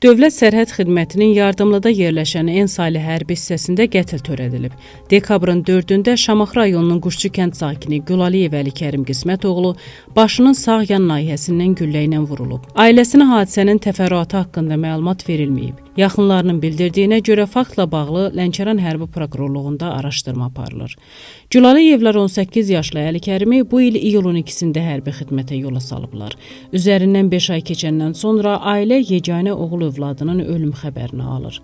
Dövlət Sərhəd Xidmətinin yardımlıda yerləşən Ensali hərbi hissəsində qətl törədilib. Dekabrın 4-də Şamaxı rayonunun Quşçu kənd sakini Gülaliyev Əli Kərim Qismətoğlu başının sağ yan nahiyəsindən güllə ilə vurulub. Ailəsinə hadisənin təfərrüatı haqqında məlumat verilməyib. Yaxınlarının bildirdiyinə görə faktla bağlı Lənkəran Hərbi Prokurorluğunda araşdırma aparılır. Gülaliyevlər 18 yaşlı Əli Kərimi bu il iyulun 2-də hərbi xidmətə yola salıblar. Üzərindən 5 ay keçəndən sonra ailə yeganə oğul övladının ölüm xəbərini alır.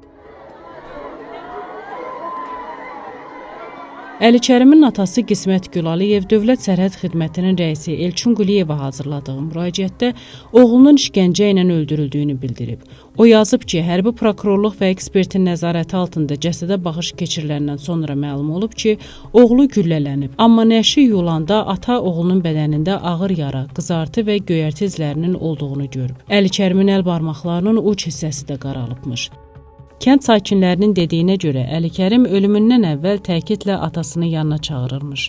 Əli Kərimin atası Qismət Gülaliyev Dövlət Sərhəd Xidmətinin rəisi Elçin Quliyeva hazırladığı müraciətdə oğlunun işgəncə ilə öldürüldüyünü bildirib. O yazıb ki, hərbi prokurorluq və ekspertin nəzarəti altında cəsədə baxış keçiriləndən sonra məlum olub ki, oğlu güllələnib. Amma nəşi yolanda ata oğlunun bədənində ağır yara, qızartı və göyərti izlərinin olduğunu görüb. Əli Kərimin əl barmaqlarının uc hissəsi də qaralıbmış. Kənd sakinlərinin dediyinə görə Əli Kərim ölümündən əvvəl təkidlə atasını yanına çağırırmış.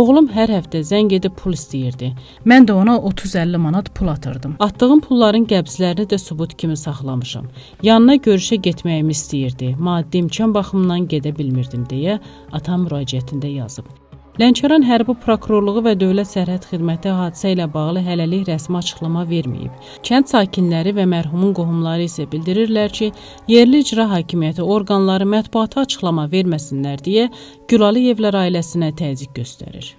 Oğlum hər həftə zəng edib pul istəyirdi. Mən də ona 30-50 manat pul atırdım. Atdığım pulların qəbzlərini də sübut kimi saxlamışam. Yanına görüşə getməyimi istəyirdi. Maddi imkan baxımından gedə bilmirdim deyə ata müraciətində yazıb. Lənkəran Hərbi Prokurorluğu və Dövlət Sərhəd Xidməti hadisə ilə bağlı hələlik rəsmi açıqlama verməyib. Kənd sakinləri və mərhumun qohumları isə bildirirlər ki, yerli icra hakimiyyəti orqanları mətbuata açıqlama verməsinlər deyə Gülaliyevlər ailəsinə təzyiq göstərir.